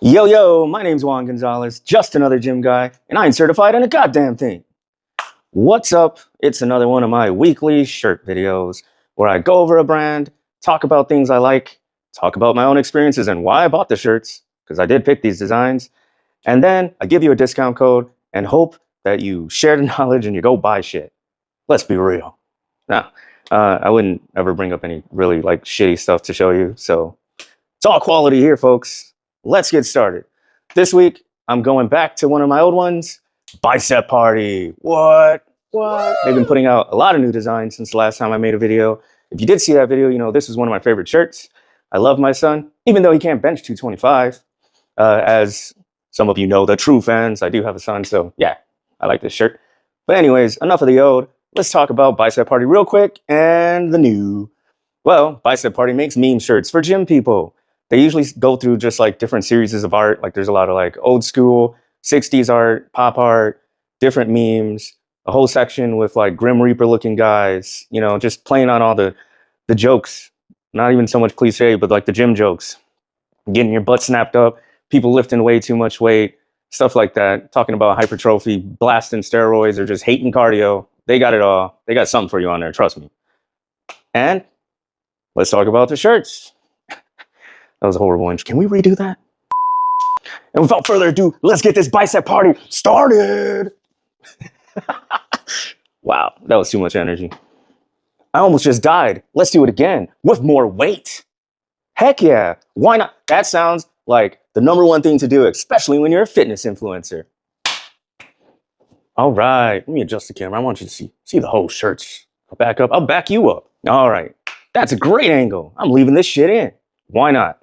Yo, my name's Juan Gonzalez, just another gym guy, and I ain't certified in a goddamn thing. What's up? It's another one of my weekly shirt videos where I go over a brand, talk about things I like, talk about my own experiences and why I bought the shirts, because I did pick these designs, and then I give you a discount code and hope that you share the knowledge and you go buy shit. Let's be real. Now, I wouldn't ever bring up any really like shitty stuff to show you, so it's all quality here, folks. Let's get started. This week, I'm going back to one of my old ones, Bicep Party. What? They've been putting out a lot of new designs since the last time I made a video. If you did see that video, you know this is one of my favorite shirts. I love my son, even though he can't bench 225. As some of you know, the true fans, I do have a son, so yeah, I like this shirt. But anyways, enough of the old. Let's talk about Bicep Party real quick and the new. Well, Bicep Party makes meme shirts for gym people. They usually go through just like different series of art. Like there's a lot of like old school 60s art, pop art, different memes, a whole section with like Grim Reaper looking guys, you know, just playing on all the jokes. Not even so much cliche, but like the gym jokes. Getting your butt snapped up, people lifting way too much weight, stuff like that. Talking about hypertrophy, blasting steroids, or just hating cardio. They got it all. They got something for you on there, trust me. And let's talk about the shirts. That was a horrible one. Can we redo that? And without further ado, let's get this Bicep Party started. Wow, that was too much energy. I almost just died. Let's do it again with more weight. Heck yeah, why not? That sounds like the #1 thing to do, especially when you're a fitness influencer. All right, let me adjust the camera. I want you to see the whole shirts. I'll back up. I'll back you up. All right, that's a great angle. I'm leaving this shit in. Why not?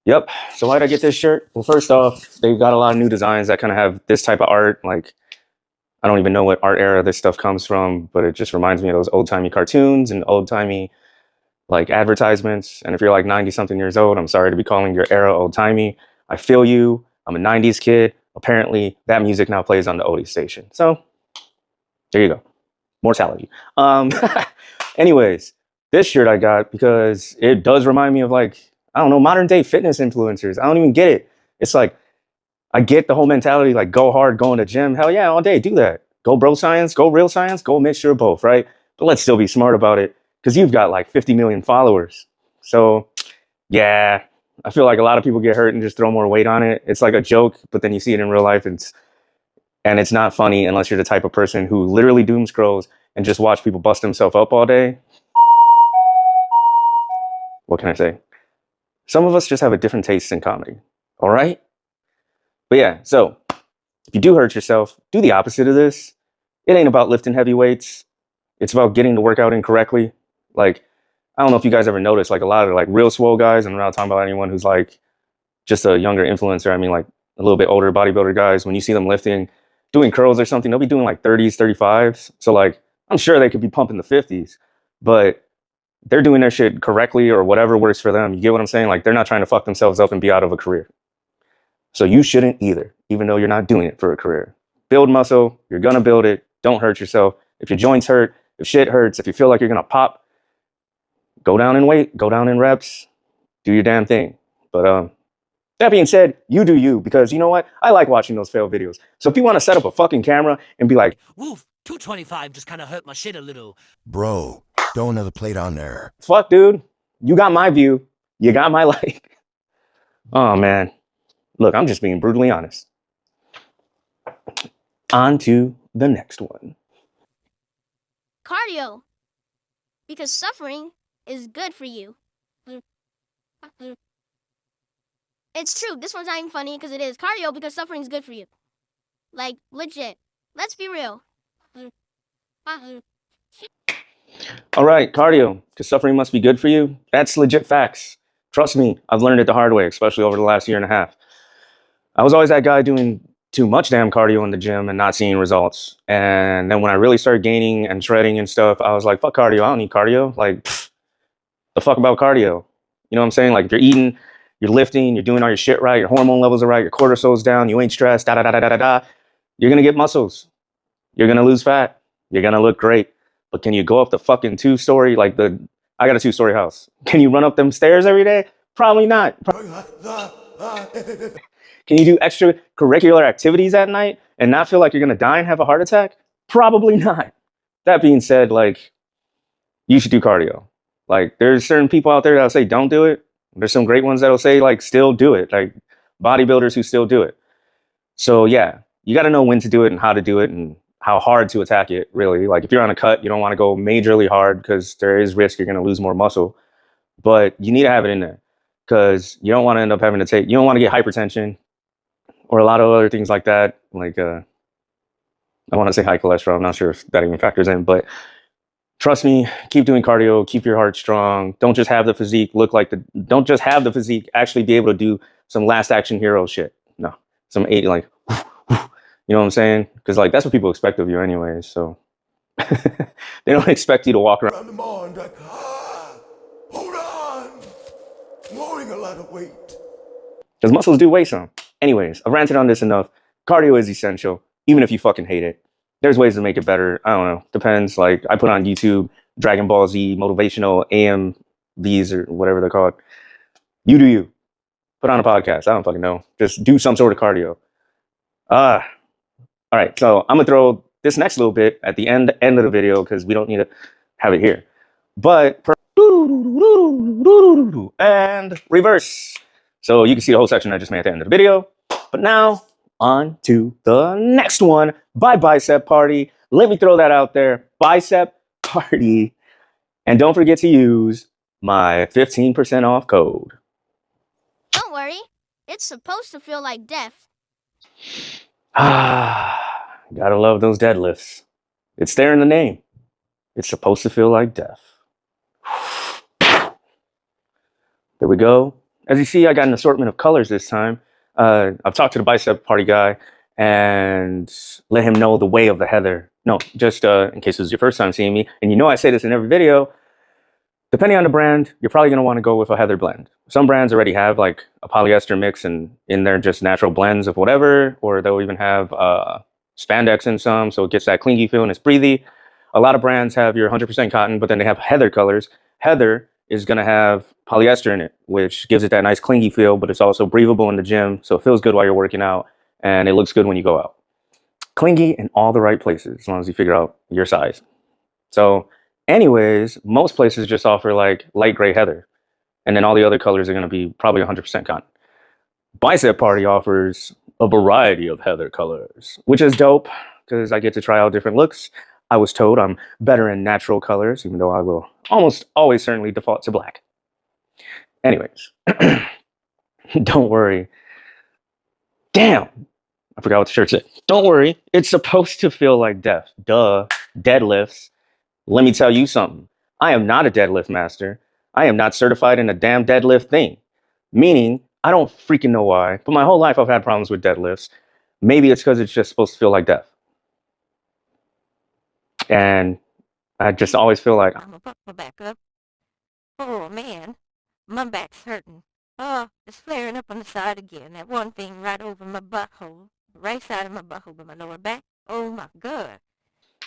Yep. So why'd I get this shirt? Well, first off, they've got a lot of new designs that kind of have this type of art. Like, I don't even know what art era this stuff comes from, but it just reminds me of those old-timey cartoons and old-timey like advertisements. And if you're like 90-something years old, I'm sorry to be calling your era old-timey. I feel you. I'm a 90s kid. Apparently, that music now plays on the oldie station. So there you go. Mortality. Anyways, this shirt I got because it does remind me of like, I don't know, modern day fitness influencers. I don't even get it. It's like, I get the whole mentality, like go hard, go in the gym. Hell yeah, all day, do that. Go bro science, go real science, go mixture of both, right? But let's still be smart about it because you've got like 50 million followers. So yeah, I feel like a lot of people get hurt and just throw more weight on it. It's like a joke, but then you see it in real life and it's not funny unless you're the type of person who literally doom scrolls and just watch people bust themselves up all day. What can I say? Some of us just have a different taste in comedy, all right? But yeah, so if you do hurt yourself, do the opposite of this. It ain't about lifting heavy weights. It's about getting the workout in correctly. Like, I don't know if you guys ever noticed, like a lot of like real swole guys, and I'm not talking about anyone who's like just a younger influencer. I mean like a little bit older bodybuilder guys, when you see them lifting, doing curls or something, they'll be doing like 30s, 35s. So like, I'm sure they could be pumping the 50s, but they're doing their shit correctly or whatever works for them. You get what I'm saying? Like they're not trying to fuck themselves up and be out of a career. So you shouldn't either, even though you're not doing it for a career. Build muscle. You're going to build it. Don't hurt yourself. If your joints hurt, if shit hurts, if you feel like you're going to pop, go down in weight, go down in reps, do your damn thing. But that being said, you do you, because you know what? I like watching those fail videos. So if you want to set up a fucking camera and be like, woof, 225 just kind of hurt my shit a little. Bro, throw another plate on there. Fuck, dude. You got my view. You got my like. Oh, man. Look, I'm just being brutally honest. On to the next one. Cardio. Because suffering is good for you. It's true. This one's not even funny because it is. Cardio because suffering is good for you. Like, legit. Let's be real. All right, cardio, because suffering must be good for you. That's legit facts. Trust me, I've learned it the hard way, especially over the last year and a half. I was always that guy doing too much damn cardio in the gym and not seeing results. And then when I really started gaining and shredding and stuff, I was like, fuck cardio, I don't need cardio. Like, the fuck about cardio? You know what I'm saying? Like, if you're eating, you're lifting, you're doing all your shit right, your hormone levels are right, your cortisol's down, you ain't stressed, you're gonna get muscles. You're gonna lose fat. You're gonna look great. But can you go up the fucking 2-story, like I got a 2-story house. Can you run up them stairs every day? Probably not. Can you do extracurricular activities at night and not feel like you're going to die and have a heart attack? Probably not. That being said, like, you should do cardio. Like, there's certain people out there that'll say don't do it. There's some great ones that'll say, like, still do it. Like, bodybuilders who still do it. So, yeah, you got to know when to do it and how to do it and how hard to attack it, really. Like, if you're on a cut, you don't want to go majorly hard because there is risk you're going to lose more muscle. But you need to have it in there because you don't want to end up having to take, you don't want to get hypertension or a lot of other things like that. Like, I want to say high cholesterol. I'm not sure if that even factors in, but trust me, keep doing cardio, keep your heart strong. Don't just have the physique don't just have the physique, actually be able to do some last action hero shit. No, some eight, like, you know what I'm saying? Because, like, that's what people expect of you anyway. So they don't expect you to walk around. The mind, like, hold on. I'm holding a lot of weight. Because muscles do weigh some. Anyways, I've ranted on this enough. Cardio is essential, even if you fucking hate it. There's ways to make it better. I don't know. Depends. Like, I put on YouTube Dragon Ball Z motivational AMVs or whatever they're called. You do you. Put on a podcast. I don't fucking know. Just do some sort of cardio. All right. So I'm going to throw this next little bit at the end of the video because we don't need to have it here. But and reverse. So you can see the whole section I just made at the end of the video. But now, on to the next one by Bicep Party. Let me throw that out there. Bicep Party. And don't forget to use my 15% off code. Don't worry. It's supposed to feel like death. Gotta love those deadlifts. It's there in the name. It's supposed to feel like death. There we go. As you see, I got an assortment of colors this time. I've talked to the Bicep Party guy and let him know the way of the heather. No, just in case this is your first time seeing me. And you know I say this in every video. Depending on the brand, you're probably going to want to go with a heather blend. Some brands already have like a polyester mix and in there just natural blends of whatever. Or they'll even have spandex in some, so it gets that clingy feel and it's breathy. A lot of brands have your 100% cotton, but then they have heather colors. Heather is going to have polyester in it, which gives it that nice clingy feel, but it's also breathable in the gym, so it feels good while you're working out, and it looks good when you go out. Clingy in all the right places, as long as you figure out your size. So anyways, most places just offer like light gray heather, and then all the other colors are going to be probably 100% cotton. Bicep Party offers a variety of heather colors, which is dope because I get to try out different looks. I was told I'm better in natural colors, even though I will almost always certainly default to black. Anyways, don't worry. Damn, I forgot what the shirt said. Don't worry, it's supposed to feel like death. Duh, deadlifts. Let me tell you something. I am not a deadlift master. I am not certified in a damn deadlift thing. Meaning, I don't freaking know why, but my whole life I've had problems with deadlifts. Maybe it's because it's just supposed to feel like death. And I just always feel like I'm gonna put my back up. Oh man, my back's hurting. Oh, it's flaring up on the side again. That one thing right over my butthole. Right side of my butthole by my lower back. Oh my god.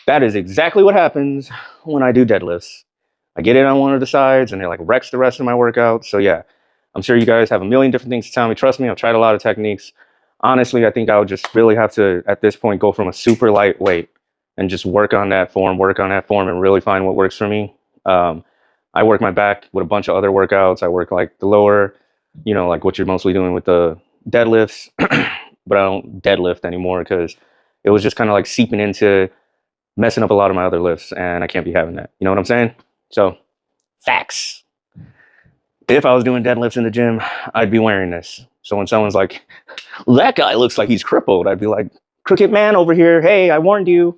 that is exactly what happens when I do deadlifts. I get it on one of the sides and it like wrecks the rest of my workout. So yeah, I'm sure you guys have a million different things to tell me. Trust me, I've tried a lot of techniques. Honestly, I think I would just really have to, at this point, go from a super lightweight and just work on that form, and really find what works for me. I work my back with a bunch of other workouts. I work like the lower, like what you're mostly doing with the deadlifts, but I don't deadlift anymore because it was just kind of like seeping into messing up a lot of my other lifts, and I can't be having that. You know what I'm saying? So, facts. If I was doing deadlifts in the gym, I'd be wearing this. So when someone's like, that guy looks like he's crippled, I'd be like, crooked man over here, hey, I warned you.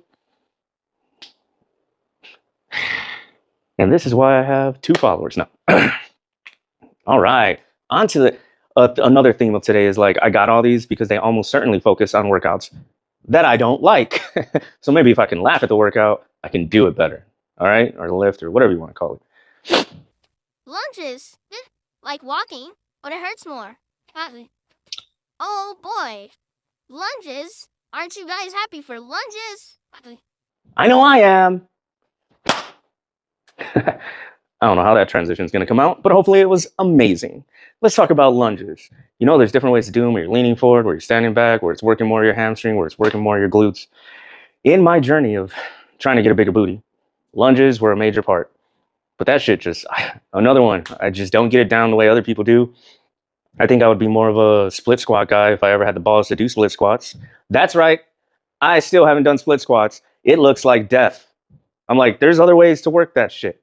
And this is why I have 2 followers now. All right, on to another theme of today is like, I got all these because they almost certainly focus on workouts that I don't like. So maybe if I can laugh at the workout, I can do it better. All right, or lift or whatever you want to call it. Lunges. Like walking, but it hurts more. Oh boy. Lunges? Aren't you guys happy for lunges? I know I am. I don't know how that transition is going to come out, but hopefully it was amazing. Let's talk about lunges. You know, there's different ways to do them where you're leaning forward, where you're standing back, where it's working more of your hamstring, where it's working more of your glutes. In my journey of trying to get a bigger booty, lunges were a major part. But that shit just, another one. I just don't get it down the way other people do. I think I would be more of a split squat guy if I ever had the balls to do split squats. That's right. I still haven't done split squats. It looks like death. I'm like, there's other ways to work that shit.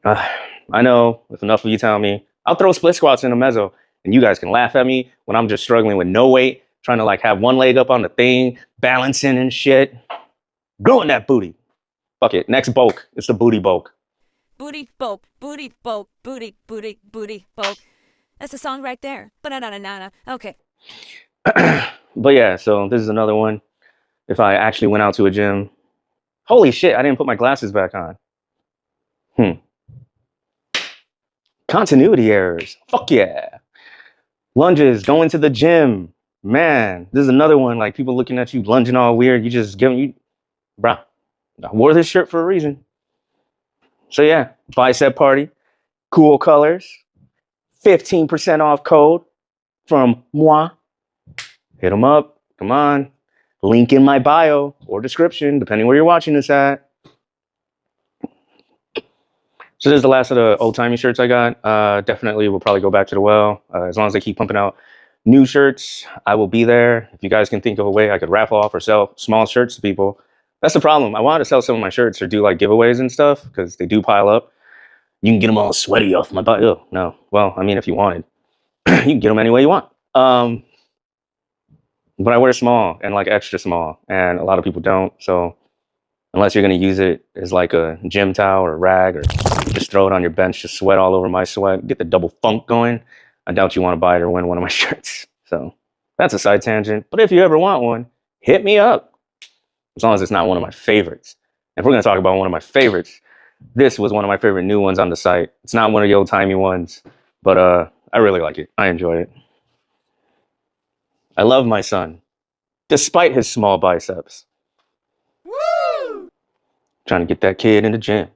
I know, if enough of you tell me, I'll throw split squats in a mezzo, and you guys can laugh at me when I'm just struggling with no weight, trying to like have one leg up on the thing, balancing and shit. Growing that booty. Fuck it. Next bulk. It's the booty bulk. Booty bulk, booty bulk, booty, booty, booty bulk. That's the song right there. Ba-na-na-na-na. Okay. But yeah, so this is another one. If I actually went out to a gym, holy shit, I didn't put my glasses back on. Continuity errors. Fuck yeah. Lunges, going to the gym. Man, this is another one. Like people looking at you lunging all weird. You just giving you, bruh, I wore this shirt for a reason. So yeah, Bicep Party, cool colors, 15% off code from moi. Hit them up. Come on. Link in my bio or description, depending where you're watching this at. So this is the last of the old-timey shirts I got. Definitely will probably go back to the well. As long as they keep pumping out new shirts, I will be there. If you guys can think of a way I could raffle off or sell small shirts to people. That's the problem. I wanted to sell some of my shirts or do like giveaways and stuff because they do pile up. You can get them all sweaty off my body. Oh, no. Well, I mean, if you wanted, you can get them any way you want. But I wear small and like extra small, and a lot of people don't. So unless you're going to use it as like a gym towel or a rag or just throw it on your bench, just sweat all over my sweat, get the double funk going, I doubt you want to buy it or win one of my shirts. So that's a side tangent. But if you ever want one, hit me up. As long as it's not one of my favorites. If we're going to talk about one of my favorites, this was one of my favorite new ones on the site. It's not one of the old-timey ones, but I really like it. I enjoy it. I love my son, despite his small biceps. Woo! Trying to get that kid in the gym.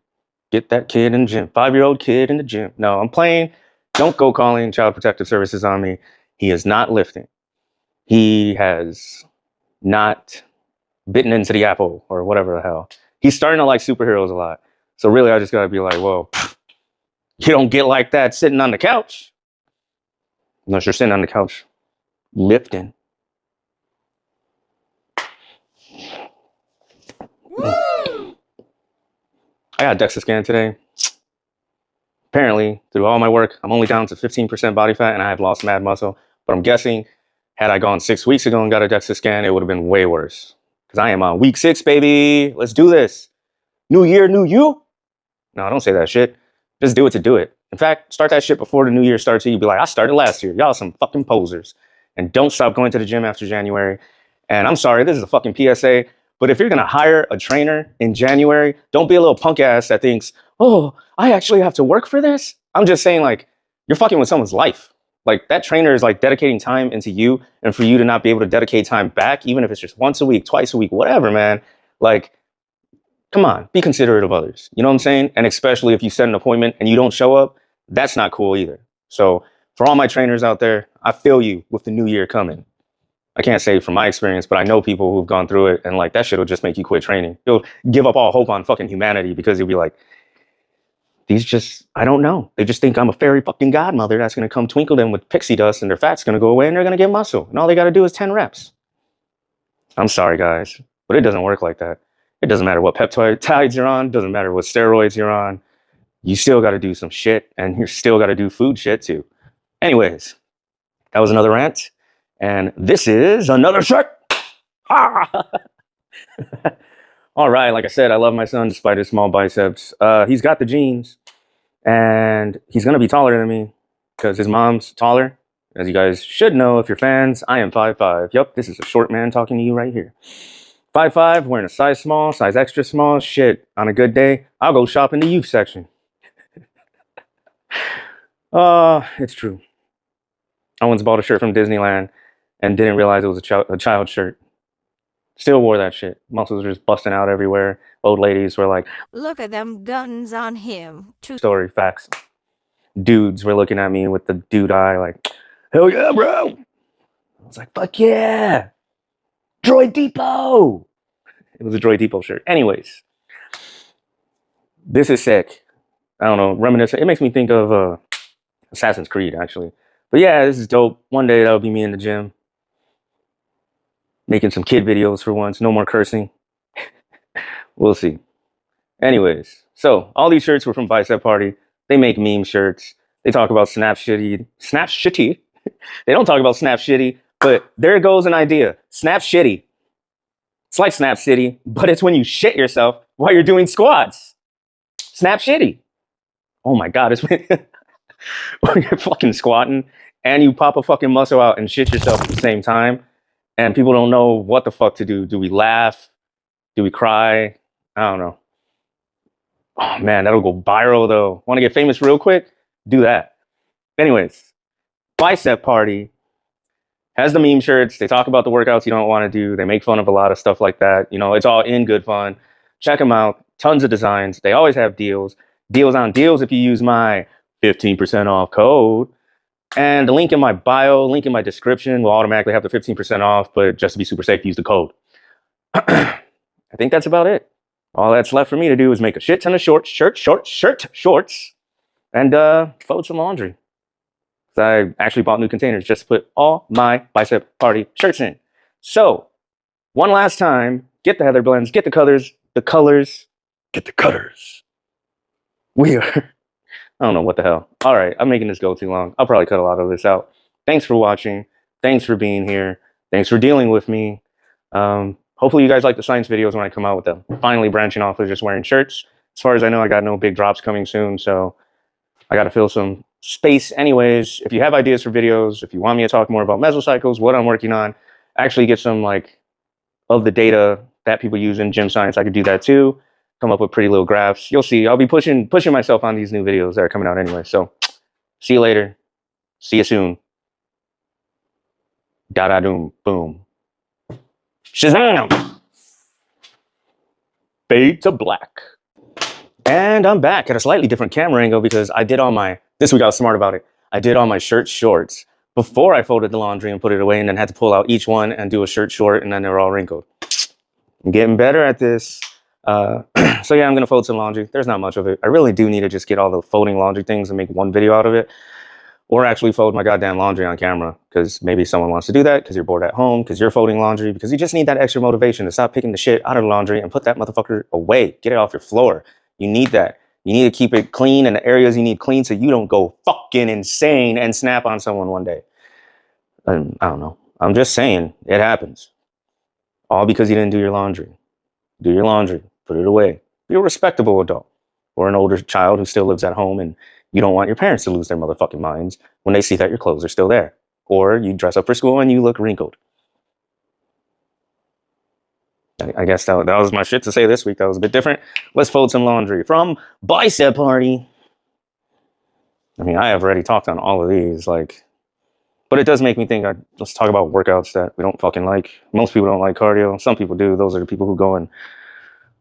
Get that kid in the gym. 5-year-old kid in the gym. No, I'm playing. Don't go calling Child Protective Services on me. He is not lifting. He has not bitten into the apple or whatever the hell. He's starting to like superheroes a lot. So really, I just got to be like, whoa, you don't get like that sitting on the couch. Unless you're sitting on the couch lifting. Woo! I got a DEXA scan today. Apparently, through all my work, I'm only down to 15% body fat and I have lost mad muscle. But I'm guessing, had I gone 6 weeks ago and got a DEXA scan, it would have been way worse. Because I am on week 6, baby. Let's do this. New year, new you. No, don't say that shit. Just do it to do it. In fact, start that shit before the new year starts. You'd be like, I started last year. Y'all some fucking posers. And don't stop going to the gym after January. And I'm sorry, this is a fucking PSA. But if you're going to hire a trainer in January, don't be a little punk ass that thinks, oh, I actually have to work for this. I'm just saying, like, you're fucking with someone's life. Like, that trainer is like dedicating time into you, and for you to not be able to dedicate time back, even if it's just once a week, twice a week, whatever, man. Like, come on, be considerate of others. You know what I'm saying? And especially if you set an appointment and you don't show up, that's not cool either. So for all my trainers out there, I feel you with the new year coming. I can't say from my experience, but I know people who've gone through it, and like that shit will just make you quit training. You'll give up all hope on fucking humanity because you'll be like, these just, I don't know. They just think I'm a fairy fucking godmother that's going to come twinkle them with pixie dust and their fat's going to go away and they're going to get muscle. And all they got to do is 10 reps. I'm sorry, guys, but it doesn't work like that. It doesn't matter what peptides you're on. Doesn't matter what steroids you're on. You still got to do some shit, and you still got to do food shit too. Anyways, that was another rant. And this is another shirt. Ah! All right, like I said, I love my son despite his small biceps. He's got the genes, and he's going to be taller than me because his mom's taller. As you guys should know, if you're fans, I am 5'5". Yep, this is a short man talking to you right here. 5'5", wearing a size small, size extra small. Shit, on a good day, I'll go shop in the youth section. It's true. I once bought a shirt from Disneyland and didn't realize it was a child shirt. Still wore that shit. Muscles were just busting out everywhere. Old ladies were like, Look at them guns on him. story facts. Dudes were looking at me with the dude eye like, hell yeah, bro. I was like, fuck yeah. Droid Depot. It was a Droid Depot shirt. Anyways, this is sick. I don't know, reminiscent. It makes me think of Assassin's Creed, actually. But yeah, this is dope. One day that'll be me in the gym. Making some kid videos for once. No more cursing. We'll see. Anyways, so all these shirts were from Bicep Party. They make meme shirts. They talk about Snap Shitty. Snap Shitty? They don't talk about Snap Shitty, but there goes an idea. Snap Shitty. It's like Snap City, but it's when you shit yourself while you're doing squats. Snap Shitty. Oh my God, it's when you're fucking squatting and you pop a fucking muscle out and shit yourself at the same time. And people don't know what the fuck to do. Do we laugh? Do we cry? I don't know. Oh man, that'll go viral though. Want to get famous real quick? Do that. Anyways, Bicep Party has the meme shirts. They talk about the workouts you don't want to do. They make fun of a lot of stuff like that. You know, it's all in good fun. Check them out. Tons of designs. They always have deals. Deals on deals if you use my 15% off code. And the link in my bio, link in my description will automatically have the 15% off, but just to be super safe, use the code. I think that's about it. All that's left for me to do is make a shit ton of shorts, and fold some laundry. So I actually bought new containers just to put all my Bicep Party shirts in. So, one last time, get the Heather blends, get the colors, get the cutters. We are... I don't know what the hell. All right, I'm making this go too long. I'll probably cut a lot of this out. Thanks for watching. Thanks for being here. Thanks for dealing with me. Hopefully you guys like the science videos when I come out with them. Finally branching off of just wearing shirts. As far as I know, I got no big drops coming soon, so I got to fill some space anyways. If you have ideas for videos, if you want me to talk more about mesocycles, what I'm working on, actually get some like of the data that people use in gym science, I could do that too. Come up with pretty little graphs. You'll see. I'll be pushing myself on these new videos that are coming out anyway. So see you later. See you soon. Da-da-doom. Boom. Shazam! Fade to black. And I'm back at a slightly different camera angle because I did all my... This week I was smart about it. I did all my shirt shorts before I folded the laundry and put it away and then had to pull out each one and do a shirt short and then they were all wrinkled. I'm getting better at this. So yeah, I'm gonna fold some laundry. There's not much of it. I really do need to just get all the folding laundry things and make one video out of it, or actually fold my goddamn laundry on camera, because maybe someone wants to do that because you're bored at home, because you're folding laundry, because you just need that extra motivation to stop picking the shit out of the laundry and put that motherfucker away. Get it off your floor. You need that. You need to keep it clean in the areas you need clean so you don't go fucking insane and snap on someone one day. I don't know. I'm just saying it happens. All because you didn't do your laundry. Do your laundry. Put it away. Be a respectable adult, or an older child who still lives at home and you don't want your parents to lose their motherfucking minds when they see that your clothes are still there. Or you dress up for school and you look wrinkled. I guess that was my shit to say this week. That was a bit different. Let's fold some laundry from Bicep Party. I mean, I have already talked on all of these, but it does make me think, let's talk about workouts that we don't fucking like. Most people don't like cardio. Some people do. Those are the people who go and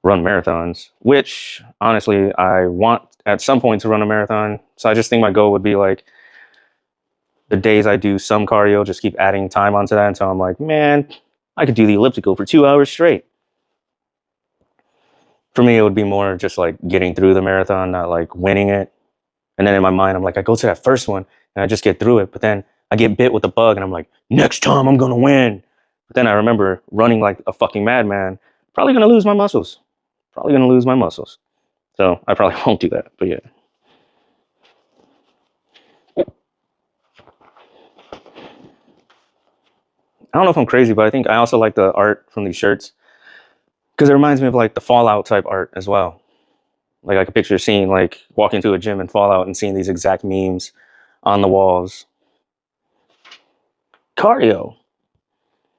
run marathons, which honestly, I want at some point to run a marathon. So I just think my goal would be like the days I do some cardio, just keep adding time onto that until I'm like, man, I could do the elliptical for 2 hours straight. For me, it would be more just like getting through the marathon, not like winning it. And then in my mind, I'm like, I go to that first one and I just get through it. But then I get bit with the bug and I'm like, next time I'm going to win. But then I remember running like a fucking madman, probably going to lose my muscles. So I probably won't do that, but yeah. I don't know if I'm crazy, but I think I also like the art from these shirts because it reminds me of like the Fallout type art as well. Like I could picture seeing like walking to a gym in Fallout and seeing these exact memes on the walls. Cardio,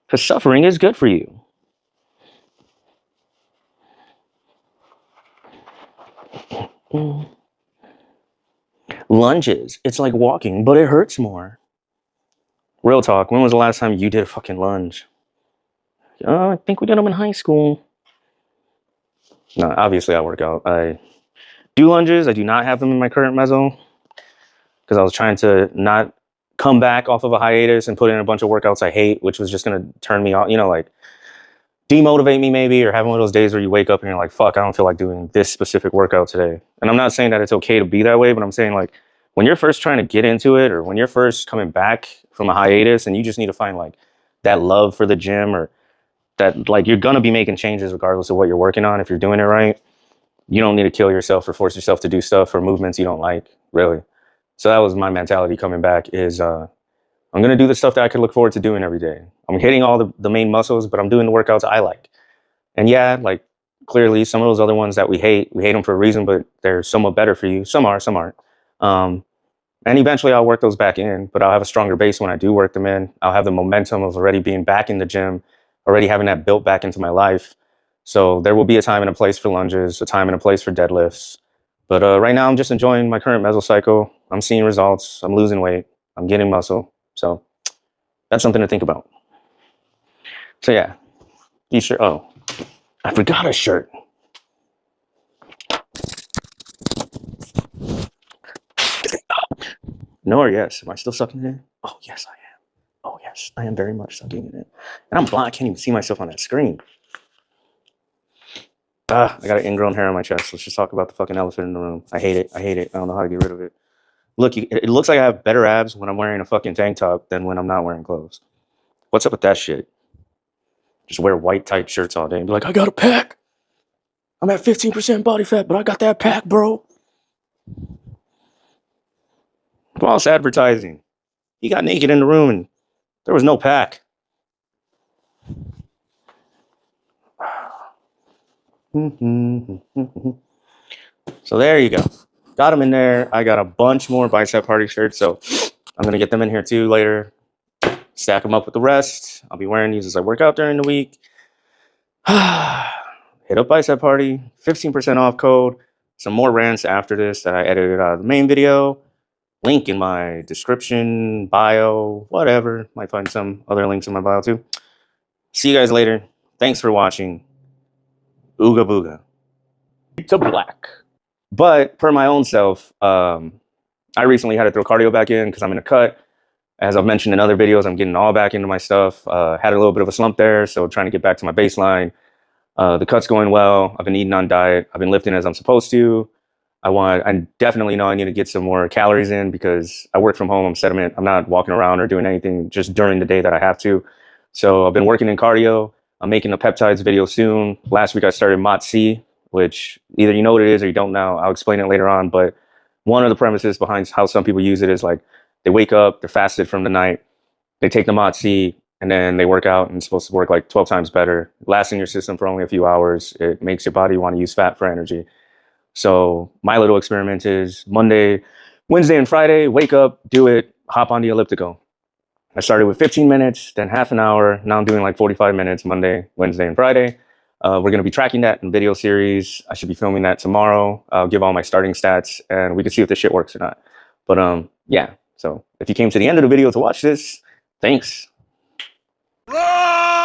because suffering is good for you. Lunges. It's like walking, but it hurts more. Real talk. When was the last time you did a fucking lunge? I think we got them in high school. No, obviously I work out. I do lunges. I do not have them in my current meso because I was trying to not come back off of a hiatus and put in a bunch of workouts I hate, which was just going to turn me off, you know, like demotivate me maybe, or having one of those days where you wake up and you're like, fuck, I don't feel like doing this specific workout today. And I'm not saying that it's okay to be that way, but I'm saying like when you're first trying to get into it, or when you're first coming back from a hiatus and you just need to find like that love for the gym, or that like you're going to be making changes regardless of what you're working on if you're doing it right. You don't need to kill yourself or force yourself to do stuff or movements you don't like, really. So that was my mentality coming back is I'm going to do the stuff that I could look forward to doing every day. I'm hitting all the main muscles, but I'm doing the workouts I like. And yeah, like clearly some of those other ones that we hate them for a reason, but they're somewhat better for you. Some are, some aren't. And eventually I'll work those back in, but I'll have a stronger base when I do work them in. I'll have the momentum of already being back in the gym, already having that built back into my life. So there will be a time and a place for lunges, a time and a place for deadlifts. But right now I'm just enjoying my current mesocycle. I'm seeing results. I'm losing weight. I'm getting muscle. So that's something to think about. So yeah, t-shirt. Oh, I forgot a shirt. No or yes? Am I still sucking it in? Oh, yes, I am. Oh, yes, I am very much sucking it in. And I'm blind. I can't even see myself on that screen. I got an ingrown hair on my chest. Let's just talk about the fucking elephant in the room. I hate it. I hate it. I don't know how to get rid of it. Look, it looks like I have better abs when I'm wearing a fucking tank top than when I'm not wearing clothes. What's up with that shit? Just wear white tight shirts all day and be like, I got a pack. I'm at 15% body fat, but I got that pack, bro. False advertising. He got naked in the room and there was no pack. So there you go. Got them in there. I got a bunch more Bicep Party shirts, so I'm going to get them in here too later. Stack them up with the rest. I'll be wearing these as I work out during the week. Hit up Bicep Party. 15% off code. Some more rants after this that I edited out of the main video. Link in my description, bio, whatever. Might find some other links in my bio too. See you guys later. Thanks for watching. Ooga booga. To black. But per my own self, I recently had to throw cardio back in because I'm in a cut. As I've mentioned in other videos, I'm getting all back into my stuff. Had a little bit of a slump there, so trying to get back to my baseline. The cut's going well. I've been eating on diet. I've been lifting as I'm supposed to. I definitely know I need to get some more calories in because I work from home. I'm sediment. I'm not walking around or doing anything just during the day that I have to. So I've been working in cardio. I'm making a peptides video soon. Last week I started MOTS-C, which either you know what it is or you don't know. I'll explain it later on. But one of the premises behind how some people use it is like they wake up, they're fasted from the night, they take the MOTS-C, and then they work out and it's supposed to work like 12 times better. Lasts in your system for only a few hours. It makes your body want to use fat for energy. So my little experiment is Monday, Wednesday, and Friday, wake up, do it, hop on the elliptical. I started with 15 minutes, then half an hour. Now I'm doing like 45 minutes Monday, Wednesday, and Friday. We're going to be tracking that in video series. I should be filming that tomorrow. I'll give all my starting stats and we can see if this shit works or not. But yeah, so if you came to the end of the video to watch this, thanks. Run!